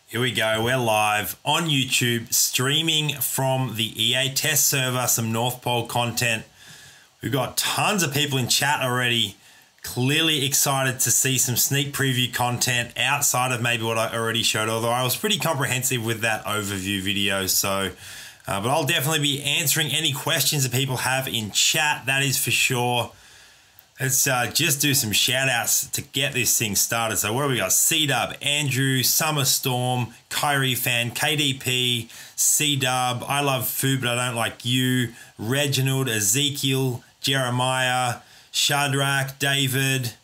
Here we go, we're live on YouTube, streaming from the EA test server, some North Pole content. We've got tons of people in chat already, clearly excited to see some sneak preview content outside of maybe what I already showed, although I was pretty comprehensive with that overview video. But I'll definitely be answering any questions that people have in chat, that is for sure. Let's just do some shout outs to get this thing started. So what do we got? C-Dub, Andrew, Summer Storm, Kyrie Fan, KDP, C-Dub, I Love Food But I Don't Like You, Reginald, Ezekiel, Jeremiah, Shadrach, David.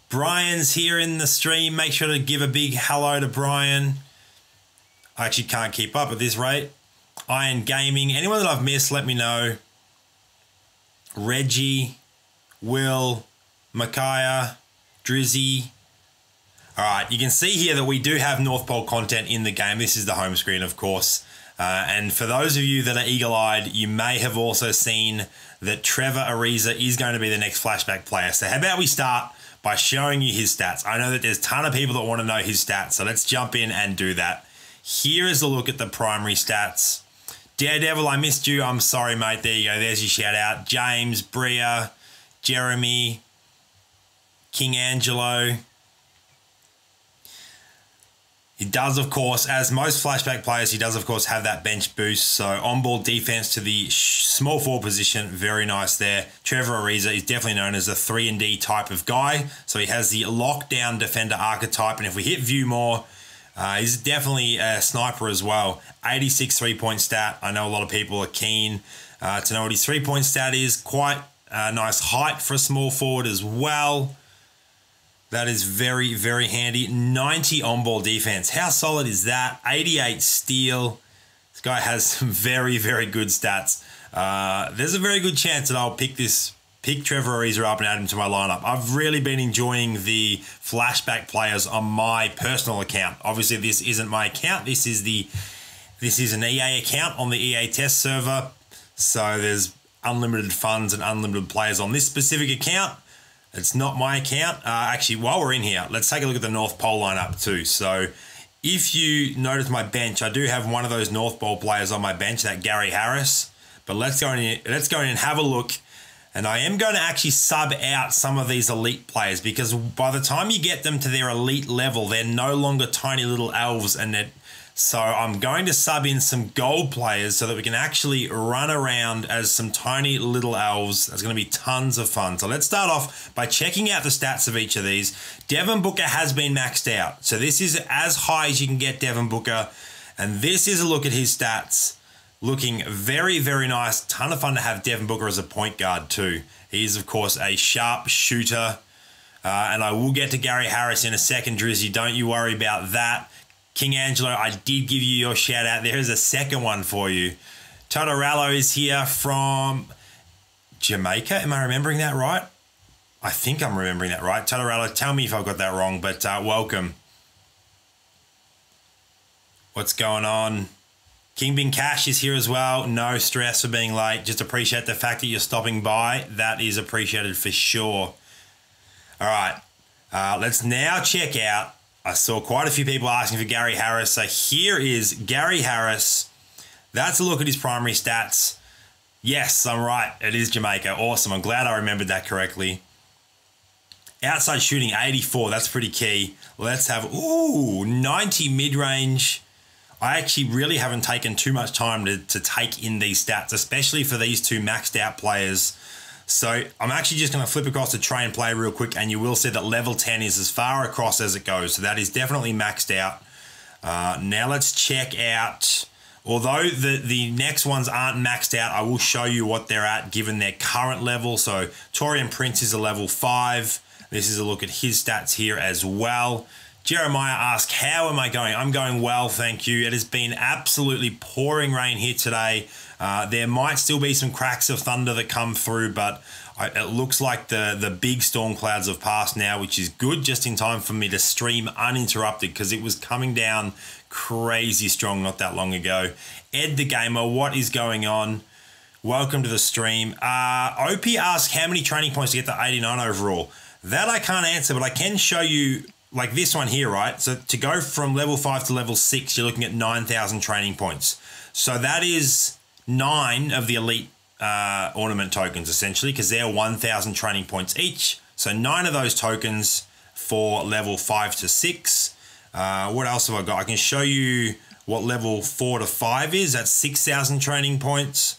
Brian's here in the stream. Make sure to give a big hello to Brian. I actually can't keep up at this rate. Iron Gaming. Anyone that I've missed, let me know. Reggie, Will, Micaiah, Drizzy. All right, you can see here that we do have North Pole content in the game. This is the home screen, of course. And for those of you that are eagle-eyed, you may have also seen that Trevor Ariza is going to be the next flashback player. So how about we start by showing you his stats? I know that there's a ton of people that want to know his stats, so let's jump in and do that. Here is a look at the primary stats. Daredevil, I missed you. I'm sorry, mate. There you go. There's your shout out. James, Bria, Jeremy, King Angelo. He does, of course, as most flashback players, he does, of course, have that bench boost. So on-ball defense to the small forward position, very nice there. Trevor Ariza is definitely known as a 3-and-D type of guy. So he has the lockdown defender archetype. And if we hit view more, he's definitely a sniper as well. 86 3-point stat. I know a lot of people are keen to know what his 3-point stat is. Quite nice height for a small forward as well. That is very, very handy. 90 on-ball defense. How solid is that? 88 steal. This guy has some very, very good stats. There's a very good chance that I'll pick Trevor Ariza up and add him to my lineup. I've really been enjoying the flashback players on my personal account. Obviously, this isn't my account. This is an EA account on the EA test server. So there's unlimited funds and unlimited players on this specific account. It's not my account. Actually, while we're in here, let's take a look at the North Pole lineup too. So if you notice my bench, I do have one of those North Pole players on my bench, that Gary Harris. But let's go in and have a look. And I am going to actually sub out some of these elite players, because by the time you get them to their elite level, they're no longer tiny little elves. So I'm going to sub in some gold players so that we can actually run around as some tiny little elves. That's going to be tons of fun. So let's start off by checking out the stats of each of these. Devin Booker has been maxed out. So this is as high as you can get Devin Booker. And this is a look at his stats. Looking very, very nice. Ton of fun to have Devin Booker as a point guard too. He is, of course, a sharp shooter. And I will get to Gary Harris in a second, Drizzy. Don't you worry about that. King Angelo, I did give you your shout out. There is a second one for you. Totorello is here from Jamaica. Am I remembering that right? I think I'm remembering that right. Totorello, tell me if I've got that wrong, but welcome. What's going on? Kingbin Cash is here as well. No stress for being late. Just appreciate the fact that you're stopping by. That is appreciated for sure. All right. Let's now check out. I saw quite a few people asking for Gary Harris. So here is Gary Harris. That's a look at his primary stats. Yes, I'm right. It is Jamaica. Awesome. I'm glad I remembered that correctly. Outside shooting, 84. That's pretty key. Let's have, 90 mid-range. I actually really haven't taken too much time to take in these stats, especially for these two maxed out players. So I'm actually just going to flip across to try and play real quick, and you will see that level 10 is as far across as it goes. So that is definitely maxed out. Now let's check out, although the next ones aren't maxed out, I will show you what they're at given their current level. So Torian Prince is a level 5. This is a look at his stats here as well. Jeremiah asked, how am I going? I'm going well, thank you. It has been absolutely pouring rain here today. There might still be some cracks of thunder that come through, but it looks like the big storm clouds have passed now, which is good, just in time for me to stream uninterrupted, because it was coming down crazy strong not that long ago. Ed the Gamer, what is going on? Welcome to the stream. OP asked how many training points to get to 89 overall. That I can't answer, but I can show you like this one here, right? So to go from level 5 to level 6, you're looking at 9,000 training points. So that is 9 of the elite ornament tokens, essentially, because they're 1,000 training points each. So 9 of those tokens for level 5 to 6. What else have I got? I can show you what level 4 to 5 is. That's 6,000 training points.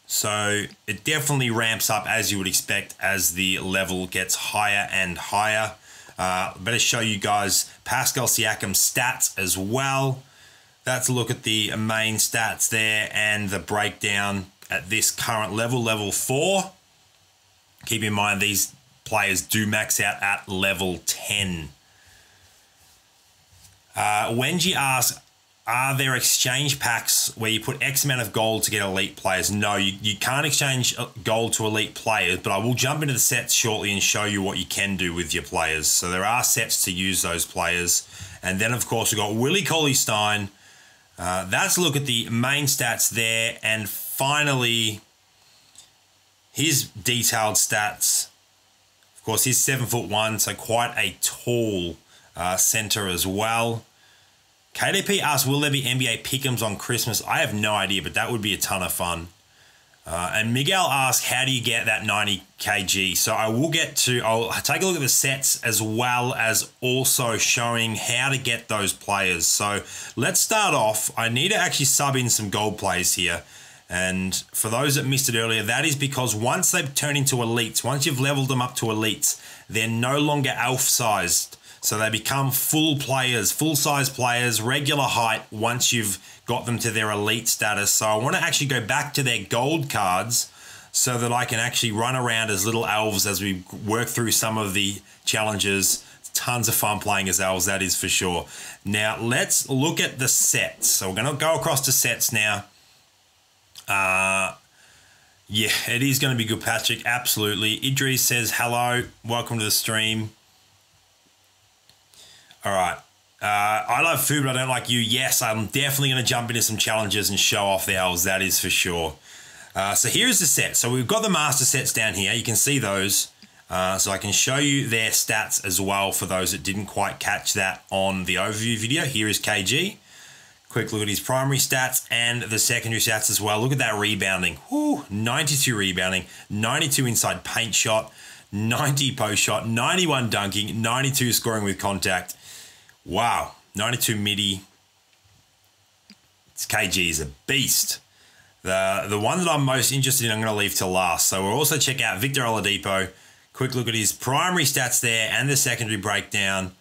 So it definitely ramps up, as you would expect, as the level gets higher and higher. Better show you guys Pascal Siakam's stats as well. That's a look at the main stats there and the breakdown at this current level, level 4. Keep in mind these players do max out at level 10. Wenji asks, are there exchange packs where you put X amount of gold to get elite players? No, you can't exchange gold to elite players, but I will jump into the sets shortly and show you what you can do with your players. So there are sets to use those players. And then, of course, we've got Willie Cauley-Stein. That's a look at the main stats there. And finally, his detailed stats. Of course, he's 7'1", so quite a tall center as well. KDP asks, will there be NBA pick'ems on Christmas? I have no idea, but that would be a ton of fun. And Miguel asks, how do you get that 90 kg? So I'll take a look at the sets as well as also showing how to get those players. So let's start off. I need to actually sub in some gold players here. And for those that missed it earlier, that is because once they've turned into elites, once you've leveled them up to elites, they're no longer elf-sized. So they become full players, full-size players, regular height once you've got them to their elite status. So I want to actually go back to their gold cards so that I can actually run around as little elves as we work through some of the challenges. Tons of fun playing as elves, that is for sure. Now, let's look at the sets. So we're going to go across to sets now. Yeah, it is going to be good, Patrick. Absolutely. Idris says, hello, welcome to the stream. All right. I love food, but I don't like you. Yes, I'm definitely going to jump into some challenges and show off the elves. That is for sure. So here's the set. So we've got the master sets down here. You can see those. So I can show you their stats as well for those that didn't quite catch that on the overview video. Here is KG. Quick look at his primary stats and the secondary stats as well. Look at that rebounding. Whew, 92 rebounding, 92 inside paint shot, 90 post shot, 91 dunking, 92 scoring with contact. Wow, 92 midi. This KG is a beast. The one that I'm most interested in, I'm going to leave till last. So we'll also check out Victor Oladipo. Quick look at his primary stats there and the secondary breakdown.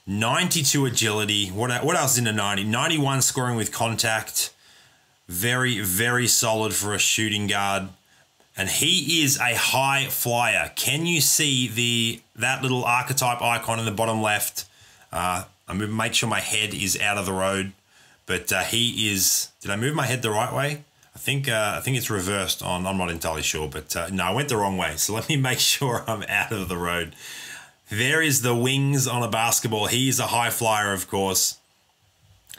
92 agility. What else is in the 90? 91 scoring with contact. Very, very solid for a shooting guard. And he is a high flyer. Can you see that little archetype icon in the bottom left? I'm going to make sure my head is out of the road. But he is... Did I move my head the right way? I think it's reversed on... I'm not entirely sure. But no, I went the wrong way. So let me make sure I'm out of the road. There is the wings on a basketball. He is a high flyer, of course.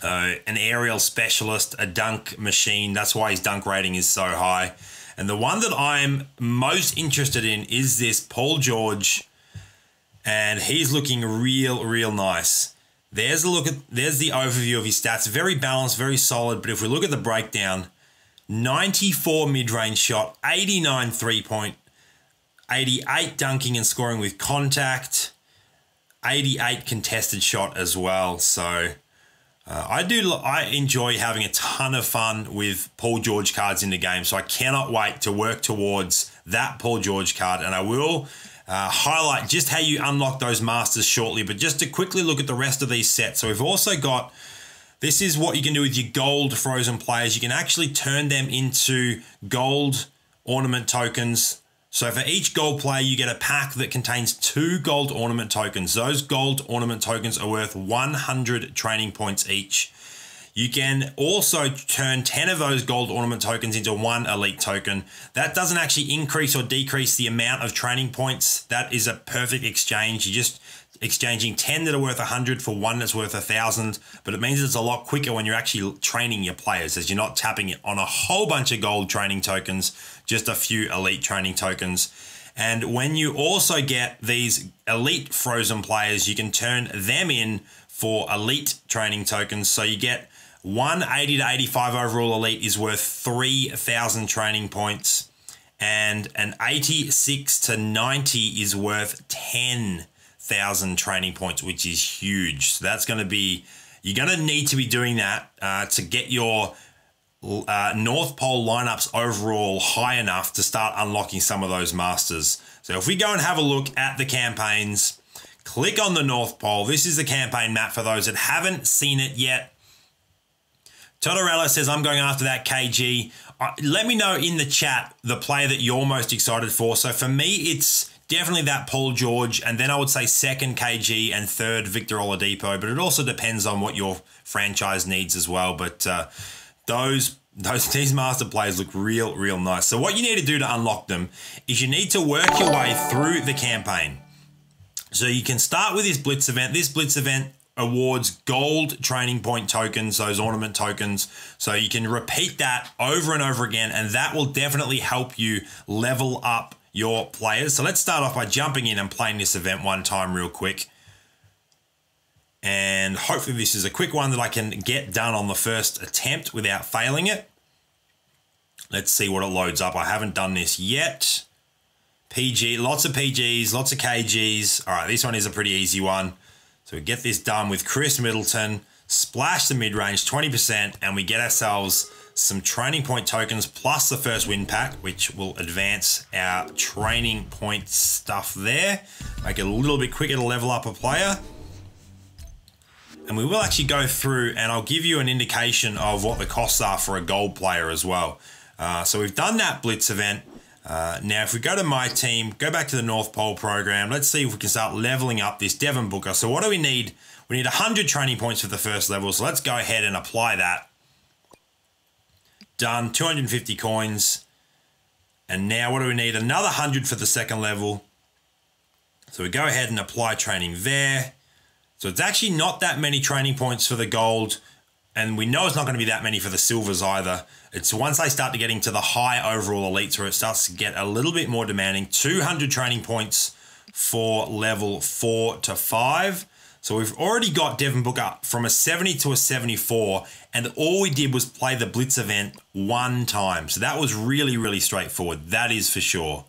An aerial specialist, a dunk machine. That's why his dunk rating is so high. And the one that I'm most interested in is this Paul George. And he's looking real nice. There's the overview of his stats. Very balanced, very solid. But if we look at the breakdown, 94 mid-range shot, 89 three-point, 88 dunking and scoring with contact, 88 contested shot as well. So I enjoy having a ton of fun with Paul George cards in the game. So I cannot wait to work towards that Paul George card. And I will highlight just how you unlock those masters shortly. But just to quickly look at the rest of these sets. So we've also got, this is what you can do with your gold frozen players. You can actually turn them into gold ornament tokens. So for each gold player, you get a pack that contains 2 gold ornament tokens. Those gold ornament tokens are worth 100 training points each. You can also turn 10 of those gold ornament tokens into 1 elite token. That doesn't actually increase or decrease the amount of training points. That is a perfect exchange. You're just exchanging 10 that are worth 100 for 1 that's worth 1,000. But it means it's a lot quicker when you're actually training your players, as you're not tapping it on a whole bunch of gold training tokens, just a few elite training tokens. And when you also get these elite frozen players, you can turn them in for elite training tokens. So you get 180 to 85 overall elite is worth 3,000 training points, and an 86 to 90 is worth 10,000 training points, which is huge. So that's going to be, you're going to need to be doing that to get your North Pole lineups overall high enough to start unlocking some of those masters. So if we go and have a look at the campaigns, click on the North Pole. This is the campaign map for those that haven't seen it yet. Todorella says, I'm going after that KG. Let me know in the chat the player that you're most excited for. So for me, it's definitely that Paul George, and then I would say second KG and third Victor Oladipo, but it also depends on what your franchise needs as well. But these master players look real nice. So what you need to do to unlock them is you need to work your way through the campaign. So you can start with this Blitz event. This Blitz event awards gold training point tokens, those ornament tokens. So you can repeat that over and over again, and that will definitely help you level up your players. So let's start off by jumping in and playing this event one time real quick. And hopefully this is a quick one that I can get done on the first attempt without failing it. Let's see what it loads up. I haven't done this yet. PG, lots of PGs, lots of KGs. All right, this one is a pretty easy one. So we get this done with Chris Middleton, splash the mid-range 20%, and we get ourselves some training point tokens plus the first win pack, which will advance our training point stuff there. Make it a little bit quicker to level up a player. And we will actually go through and I'll give you an indication of what the costs are for a gold player as well. So we've done that Blitz event. Now, if we go to my team, go back to the North Pole program, let's see if we can start leveling up this Devin Booker. So what do we need? We need 100 training points for the first level. So let's go ahead and apply that. Done, 250 coins. And now what do we need? Another 100 for the second level. So we go ahead and apply training there. So it's actually not that many training points for the gold, and we know it's not going to be that many for the silvers either. It's once they start to get into the high overall elites where it starts to get a little bit more demanding. 200 training points for level 4 to 5. So we've already got Devin Booker from a 70 to a 74, and all we did was play the Blitz event one time. So that was really straightforward. That is for sure.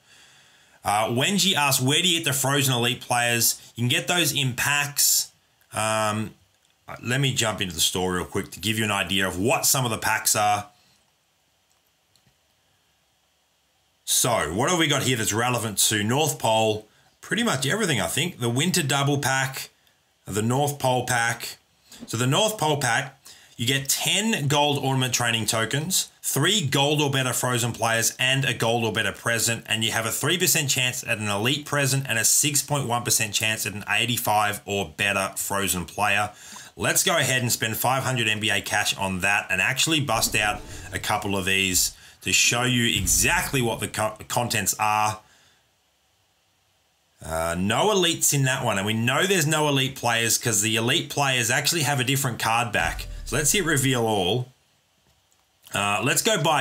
Wenji asked, where do you get the frozen elite players? You can get those in packs. Let me jump into the store real quick to give you an idea of what some of the packs are. So what have we got here that's relevant to North Pole? Pretty much everything, I think. The Winter Double Pack, the North Pole Pack. So the North Pole Pack, you get 10 gold ornament training tokens, 3 gold or better frozen players, and a gold or better present. And you have a 3% chance at an elite present and a 6.1% chance at an 85 or better frozen player. Let's go ahead and spend 500 NBA cash on that and actually bust out a couple of these to show you exactly what the contents are. No elites in that one, and we know there's no elite players because the elite players actually have a different card back. So let's hit reveal all. Let's go buy